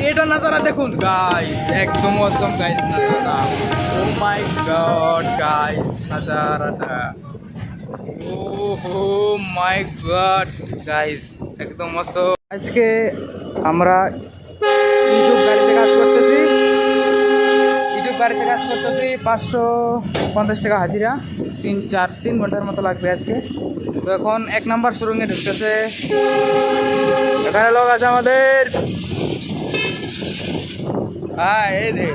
এটা নজারা দেখুন গাইস, একদম অসম গাইস নজারা। ও মাই গড গাইস, নজারাটা ও মাই গড গাইস, একদম অসম। আজকে আমরা ইউটিউব গাড়িতে কাজ করতেছি, 550 টাকা হাজিরা, 3 ঘন্টার মতো লাগবে আজকে। তো এখন 1 নম্বর সুরঙ্গে ঢুকতেছে। এখানে লোক আছে আমাদের। হ্যাঁ এই দেখ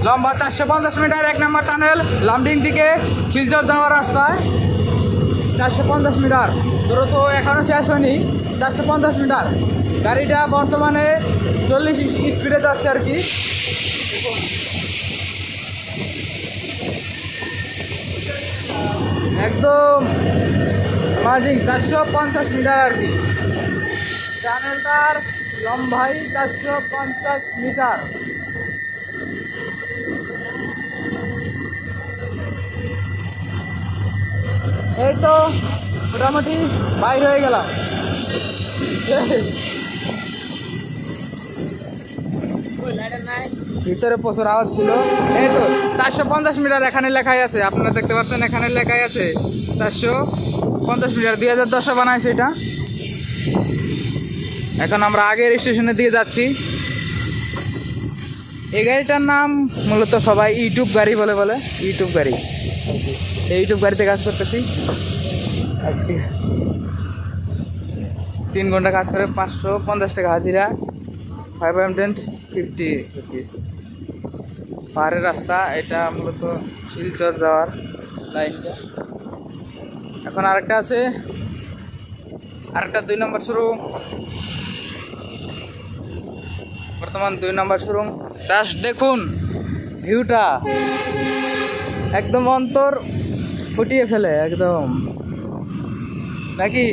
লম্বা 450 মিটার 1 নম্বর টানেল, লামডিং থেকে শিলচর যাওয়ার রাস্তায় 450 মিটার। ধরো তো এখনও শেষ হয়নি, 450 মিটার। গাড়িটা বর্তমানে 40 স্পিডে যাচ্ছে আর কি। একদম মাঝিং 450 মিটার আর কি। টানেলটার লম্বাই 450 মিটার। এই তো মোটামুটি বাইর হয়ে গেলাম। ভিতরে প্রচুর আওয়াজ ছিল। এই তো 450 মিটার এখানে লেখাই আছে, আপনারা দেখতে পাচ্ছেন এখানে লেখাই আছে 450 মিটার। 2010 বানাইছে এটা। এখন আমরা আগের স্টেশনের দিকে যাচ্ছি। এই গাড়িটার নাম মূলত সবাই ইউটিউব গাড়ি বলে ইউটিউব গাড়ি। এই ইউটিউব গাড়িতে কাজ করতেছি আজকে। 3 ঘন্টা কাজ করে 550 টাকা হাজিরা, 550 রুপিস। পাহাড়ের রাস্তা, এটা মূলত শিলচর যাওয়ার লাইনটা। এখন আরেকটা আছে, আরেকটা 2 নম্বর শোরুম। বর্তমান 2 নম্বর শোরুম। জাস্ট দেখুন ভিউটা, একদম অন্তর ফুটিয়ে ফেলে একদম, নাকি?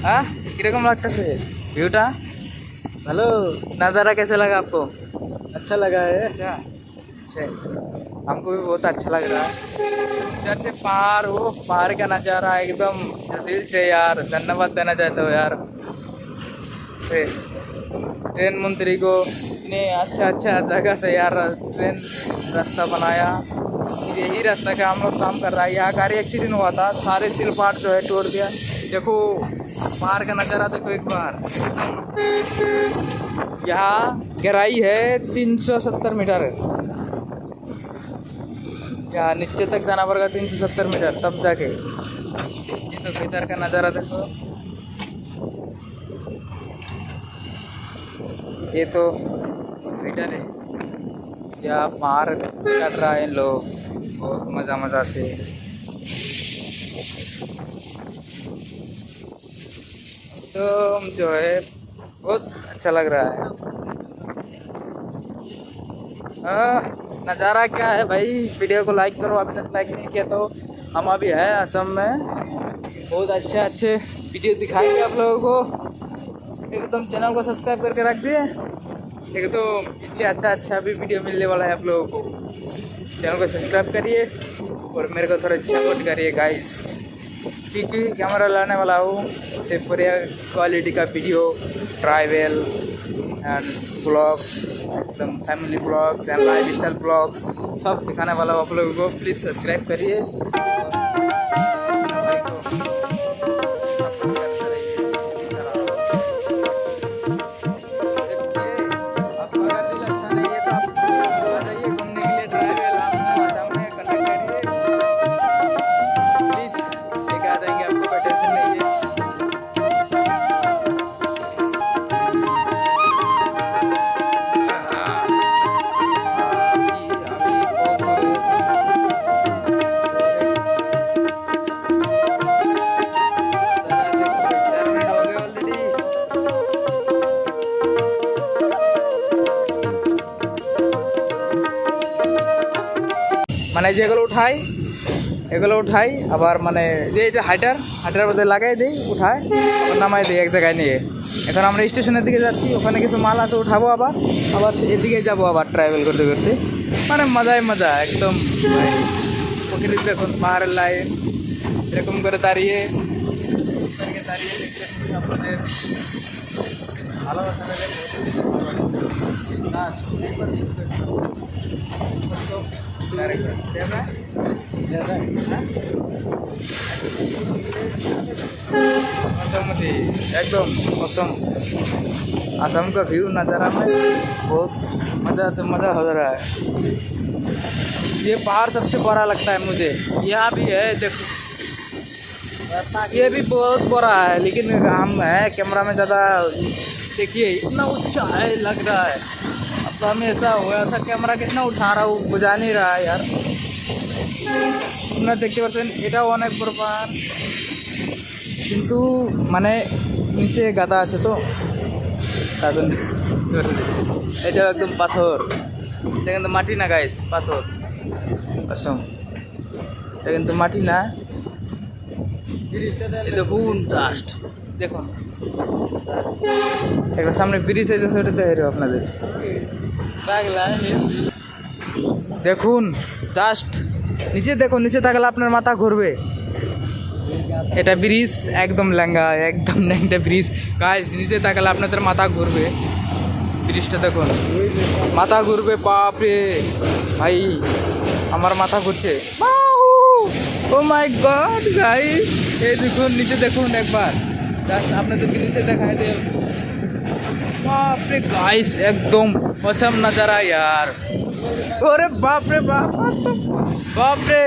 हाँ किरकम लगता है व्यूटा? हेलो, नज़ारा कैसे लगा आपको? अच्छा लगा है? अच्छा, हमको भी बहुत अच्छा लग रहा है। इधर से पहाड़, वो पहाड़ का नज़ारा एकदम दिल से यार धन्यवाद देना चाहते हो यार ट्रेन मंत्री को। इतने अच्छा जगह से यार ट्रेन रास्ता बनाया। यही रास्ता का हम लोग काम कर रहा है। यहाँ गाड़ी एक्सीडेंट हुआ था, सारे सिल पार्ट जो है तोड़ दिया। देखो पहाड़ का नज़ारा देखो एक बार। यहाँ गहराई है 370 मीटर। यहाँ नीचे तक जाना पड़ेगा 370 मीटर, तब जाके। ये तो भीतर का नज़ारा देखो। ये तो इधर है, यहाँ पहाड़ चढ़ रहा है लोग बहुत मज़ा से। तो जो है बहुत अच्छा लग रहा है। नज़ारा क्या है भाई, वीडियो को लाइक करो, अभी तक लाइक नहीं किया तो। हम अभी है असम में, बहुत अच्छे वीडियो दिखाएंगे आप लोगों को। एकदम चैनल को सब्सक्राइब करके रख दिए। एकदम पीछे अच्छा भी वीडियो मिलने वाला है आप लोगों को। चैनल को सब्सक्राइब करिए और मेरे को थोड़ा सपोर्ट करिए गाइस, क्योंकि कैमरा लाने वाला हूँ से पूरे क्वालिटी का वीडियो, ट्रैवल एंड ब्लॉग्स, एकदम family blogs and life style blogs सब दिखाने वाला हूँ आप लोगों को। प्लीज़ सब्सक्राइब करिए। মানে যেগুলো উঠাই আবার মানে যে এটা হাইটার মধ্যে লাগাই দিই, উঠায় আবার নামাই দিই এক জায়গায় নিয়ে। এখন আমরা স্টেশনের দিকে যাচ্ছি, ওখানে কিছু মাল আছে উঠাবো, আবার এদিকে যাবো আবার ট্রাভেল করতে করতে। মানে মজাই মজা একদম। প্রকৃতি দেখুন, পাহাড়ের লাইন এরকম করে দাঁড়িয়ে দেখতে আপনাদের ভালোবাসা मोटामुटी एकदम मौसम असम का व्यू नज़ारा में बहुत मज़ा हो रहा है। ये पहाड़ सबसे बड़ा लगता है मुझे। यहाँ भी है देखो, ये भी बहुत बड़ा है, लेकिन हम है कैमरा में ज़्यादा देखिए इतना ऊंचा है लग रहा है। अब तो हमें ऐसा हुआ था कैमरा कितना उठा रहा हूँ, बुझा नहीं रहा है यार। আপনারা দেখতে পাচ্ছেন এটাও অনেক বড় পাহাড়, কিন্তু মানে নিচে গাদা আছে তো তার জন্য এটাও একদম পাথর। এটা কিন্তু মাটি না গাইস, পাথর আসম, এটা কিন্তু মাটি না। দেখুন ডাস্ট, দেখুন একটা সামনে ব্রিজ আছে, ওটা দেখে আপনাদের দেখুন। জাস্ট নিচে দেখুন, নিচে থাকলে আপনার মাথা ঘুরবে। এটা ব্রিজ একদম ল্যাংটা ব্রিজ গাইস, নিচে তাকালে আপনাদের মাথা ঘুরবে। ব্রিজটা দেখুন, মাথা ঘুরবে। বাপরে ভাই, আমার মাথা ঘুরছে। ও মাই গড গাইস, এই দেখুন নিচে দেখুন একবার, জাস্ট আপনাদেরকে নিচে দেখাই দে। বাপরে গাইস, একদম অসম নজারা ইয়ার। ওরে বাপরে বাপরে,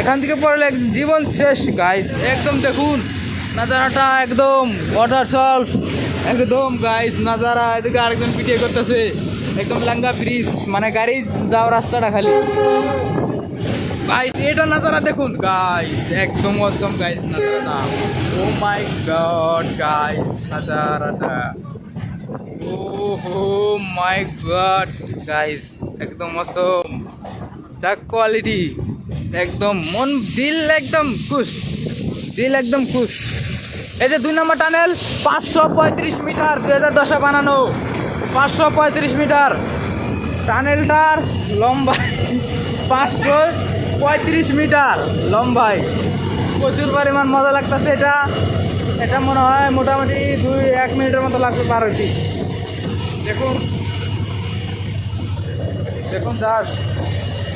এখান থেকে পড়লে জীবন শেষ গাইস। একদম দেখুন নাজারাটা, একদম ওয়াটারফল একদম গাইস নাজারা। এদিকে আরেকজন ভিডিও করতেছে, একদম লাঙ্গা ব্রিজ, মানে গাড়ি যাওয়ার রাস্তাটা খালি গাইস। এটা নাজারা দেখুন গাইস, একদম অসম গাইস নাজারাটা। ও মাই গড গাইস, নাজারাটা ও মাই গড গাইস, একদম অসম। যা কোয়ালিটি, একদম মন দিল একদম খুশ। এই যে 2 নম্বর টানেল, 535 মিটার, 2010-এ বানানো 535 মিটার। টানেলটার লম্বাই 535 মিটার লম্বাই। প্রচুর পরিমাণ মজা লাগতেছে। এটা মনে হয় মোটামুটি 1 মিনিটের মতো লাগবে পার হইতে। দেখুন জাস্ট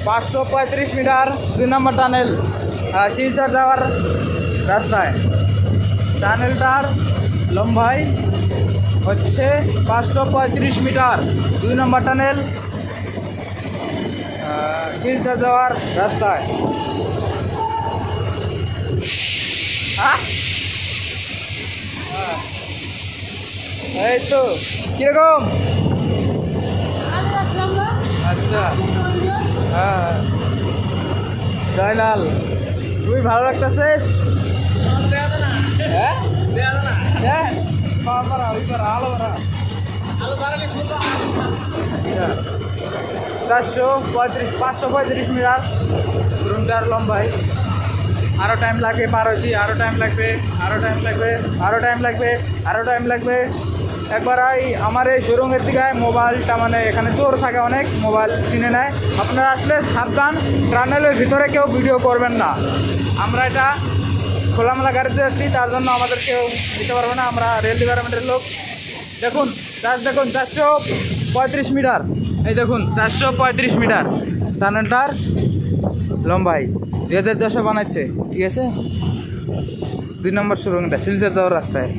535 মিটার 2 নম্বর টানেল, শিলচর যাওয়ার রাস্তায়। টানেলটার লম্বাই হচ্ছে 535 মিটার, 2 নম্বর টানেল, শিলচর যাওয়ার রাস্তায়। এই তো কিরকম? আচ্ছা, হ্যাঁ জয়নাল, খুবই ভালো লাগতেছে। হ্যাঁ 535 মিটার রুমটার লম্বাই। আরও টাইম লাগবে পার হইতে, আরও টাইম লাগবে। একবার আমার এই শোরুমের দিকে মোবাইলটা, মানে এখানে চোর থাকে অনেক, মোবাইল চিনে নেয়। আপনারা আসলে সাবধান, টানেলের ভিতরে কেউ ভিডিও করবেন না। আমরা এটা খোলামেলা গাড়িতে যাচ্ছি, তার জন্য আমাদের কেউ দিতে পারবে না, আমরা রেল ডিপার্টমেন্টের লোক। দেখুন 435 মিটার, এই দেখুন 435 মিটার টানেলটার লম্বাই। 2010-এ বানাচ্ছে, ঠিক আছে। 2 নম্বর শোরুমটা শিলচর যাওয়ার রাস্তায়।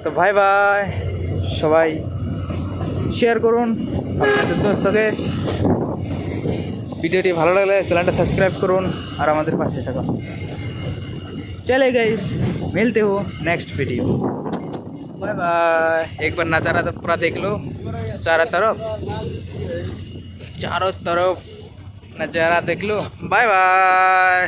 তো ভাই সবাই শেয়ার করুন আপনাদের দোস্তকে। ভিডিওটি ভালো লাগলে চ্যানেলটা সাবস্ক্রাইব করুন আর আমাদের পাশে থাকুন। चले गाइस, मिलते हो नेक्स्ट वीडियो। Bye bye. एक बार नज़ारा तो पूरा देख लो, चारों तरफ नज़ारा देख लो। Bye bye.